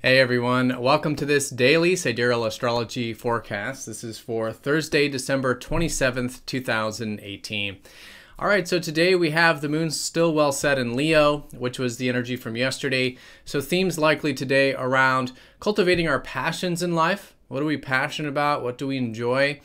Hey everyone, welcome to this daily Sidereal Astrology forecast. This is for Thursday, December 27th, 2018. All right, so today we have the moon still well set in Leo, which was the energy from yesterday. So themes likely today around cultivating our passions in life. What are we passionate about? What do we enjoy?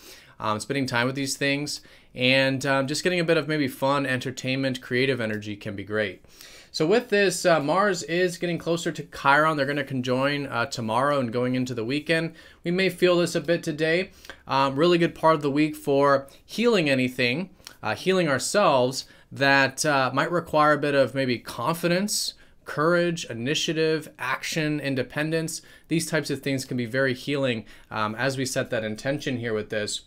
Spending time with these things, and just getting a bit of maybe fun, entertainment, creative energy can be great. So with this, Mars is getting closer to Chiron. They're going to conjoin tomorrow and going into the weekend. We may feel this a bit today. Really good part of the week for healing anything, healing ourselves that might require a bit of maybe confidence, courage, initiative, action, independence. These types of things can be very healing as we set that intention here with this.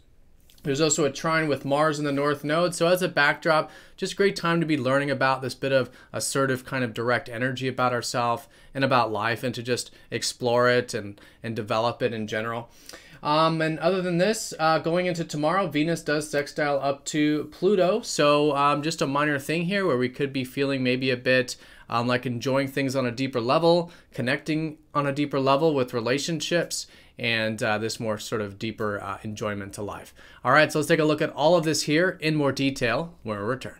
There's also a trine with Mars in the North Node. So as a backdrop, just a great time to be learning about this bit of assertive kind of direct energy about ourselves and about life, and to just explore it and develop it in general. And other than this, going into tomorrow, Venus does sextile up to Pluto. So just a minor thing here where we could be feeling maybe a bit like enjoying things on a deeper level, connecting on a deeper level with relationships, and this more sort of deeper enjoyment to life. All right, so let's take a look at all of this here in more detail when we return.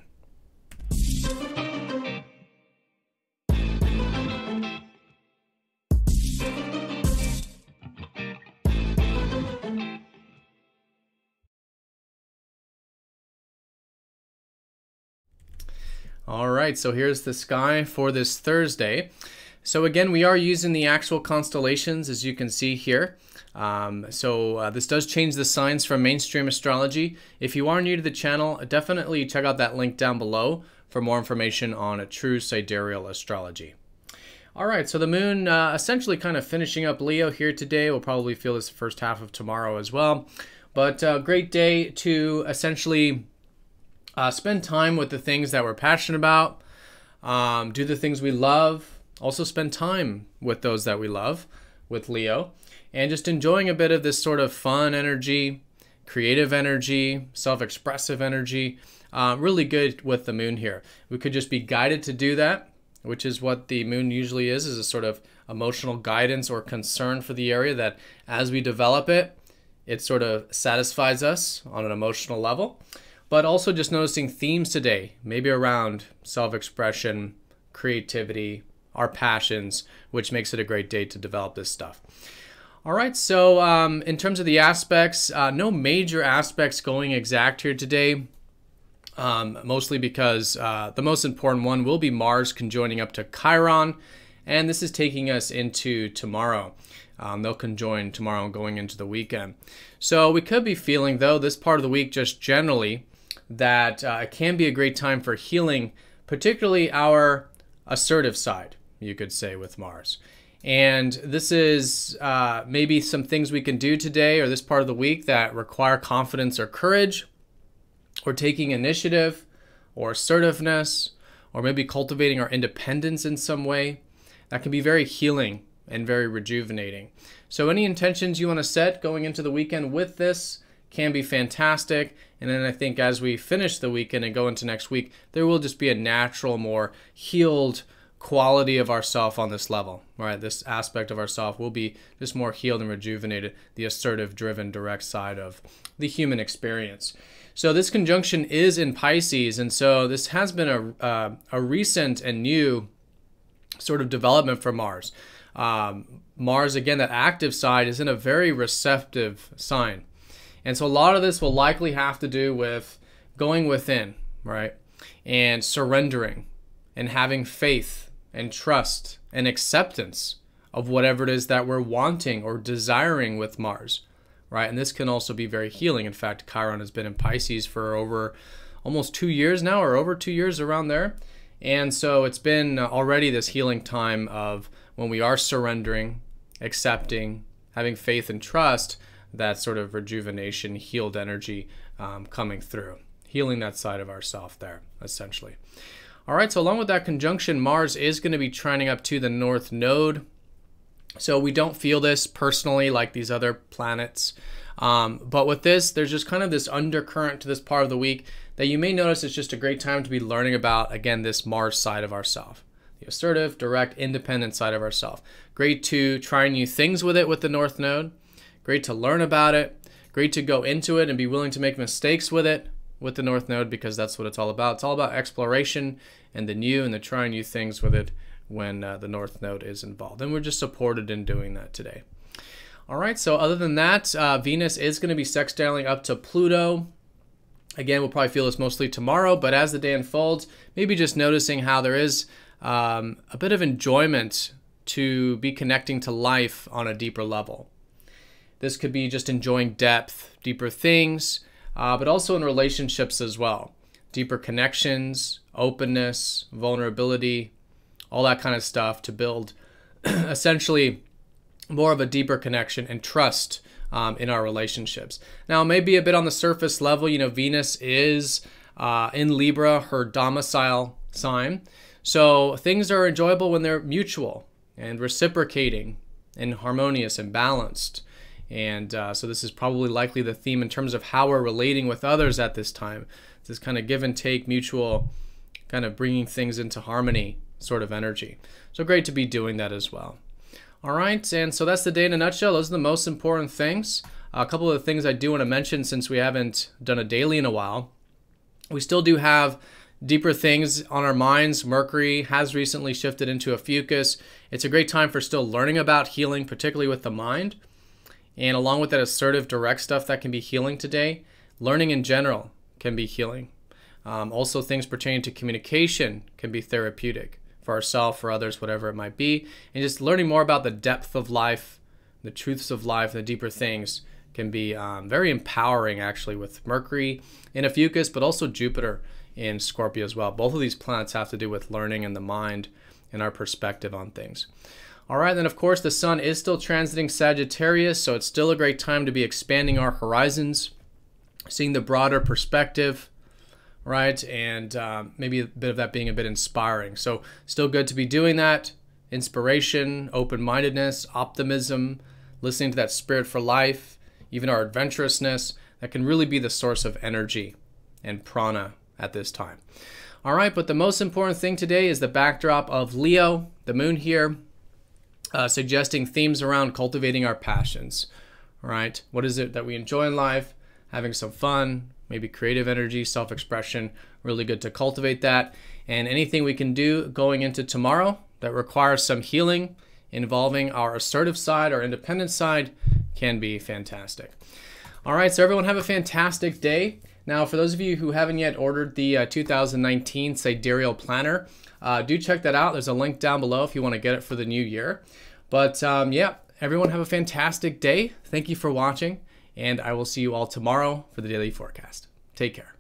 All right, so here's the sky for this Thursday. So again, we are using the actual constellations, as you can see here. This does change the signs from mainstream astrology. If you are new to the channel, definitely check out that link down below for more information on a true sidereal astrology. All right, so the moon essentially kind of finishing up Leo here today. We'll probably feel this first half of tomorrow as well. But a great day to essentially spend time with the things that we're passionate about, do the things we love, also spend time with those that we love, with Leo, and just enjoying a bit of this sort of fun energy, creative energy, self-expressive energy. Really good with the moon here. We could just be guided to do that, which is what the moon usually is a sort of emotional guidance or concern for the area that as we develop it, it sort of satisfies us on an emotional level. But also just noticing themes today, maybe around self-expression, creativity, our passions, which makes it a great day to develop this stuff. All right, so in terms of the aspects, no major aspects going exact here today, mostly because the most important one will be Mars conjoining up to Chiron, and this is taking us into tomorrow. They'll conjoin tomorrow going into the weekend. So we could be feeling, though, this part of the week just generally, that it can be a great time for healing, particularly our assertive side, you could say, with Mars. And this is maybe some things we can do today or this part of the week that require confidence or courage, or taking initiative or assertiveness, or maybe cultivating our independence in some way. That can be very healing and very rejuvenating. So any intentions you want to set going into the weekend with this can be fantastic. And then I think as we finish the weekend and go into next week, there will just be a natural, more healed quality of ourself on this level, right? This aspect of ourself will be just more healed and rejuvenated, the assertive, driven, direct side of the human experience. So this conjunction is in Pisces, and so this has been a recent and new sort of development for Mars. Mars, again, that active side, is in a very receptive sign. And so a lot of this will likely have to do with going within, right? And surrendering and having faith and trust and acceptance of whatever it is that we're wanting or desiring with Mars, right? And this can also be very healing. In fact, Chiron has been in Pisces for over almost 2 years now, or over 2 years, around there. And so it's been already this healing time of when we are surrendering, accepting, having faith and trust, that sort of rejuvenation, healed energy coming through, healing that side of ourself there, essentially. All right, so along with that conjunction, Mars is going to be trining up to the North Node. So we don't feel this personally like these other planets. But with this, there's just kind of this undercurrent to this part of the week that you may notice it's just a great time to be learning about, again, this Mars side of ourselves. the assertive, direct, independent side of ourselves. Great to try new things with it with the North Node. Great to learn about it. Great to go into it and be willing to make mistakes with it with the North Node, because that's what it's all about. It's all about exploration and the new and the trying new things with it when the North Node is involved. And we're just supported in doing that today. All right, so other than that, Venus is going to be sextiling up to Pluto. Again, we'll probably feel this mostly tomorrow, but as the day unfolds, maybe just noticing how there is a bit of enjoyment to be connecting to life on a deeper level. This could be just enjoying depth, deeper things, but also in relationships as well. Deeper connections, openness, vulnerability, all that kind of stuff to build essentially more of a deeper connection and trust in our relationships. Now, maybe a bit on the surface level, Venus is in Libra, her domicile sign. So things are enjoyable when they're mutual and reciprocating and harmonious and balanced. And so this is probably likely the theme in terms of how we're relating with others at this time. This kind of give and take, mutual, kind of bringing things into harmony sort of energy. So great to be doing that as well. All right, and so that's the day in a nutshell. Those are the most important things. A couple of the things I do want to mention, since we haven't done a daily in a while. We still do have deeper things on our minds. Mercury has recently shifted into a fucus. It's a great time for still learning about healing, particularly with the mind. And along with that assertive, direct stuff that can be healing today, learning in general can be healing. Also, things pertaining to communication can be therapeutic for ourselves, for others, whatever it might be. And just learning more about the depth of life, the truths of life, the deeper things can be very empowering, actually, with Mercury in a fucus, but also Jupiter in Scorpio as well. Both of these planets have to do with learning and the mind and our perspective on things. All right, then of course the sun is still transiting Sagittarius, so it's still a great time to be expanding our horizons, seeing the broader perspective, right? And maybe a bit of that being a bit inspiring. So still good to be doing that. Inspiration, open-mindedness, optimism, listening to that spirit for life, even our adventurousness, that can really be the source of energy and prana at this time. All right, but the most important thing today is the backdrop of Leo, the moon here, suggesting themes around cultivating our passions. All right, what is it that we enjoy in life? Having some fun, maybe creative energy, self-expression, really good to cultivate that. And anything we can do going into tomorrow that requires some healing involving our assertive side, our independent side, can be fantastic. All right, so everyone have a fantastic day. Now, for those of you who haven't yet ordered the 2019 Sidereal Planner, do check that out. There's a link down below if you want to get it for the new year. But yeah, everyone have a fantastic day. Thank you for watching, and I will see you all tomorrow for the daily forecast. Take care.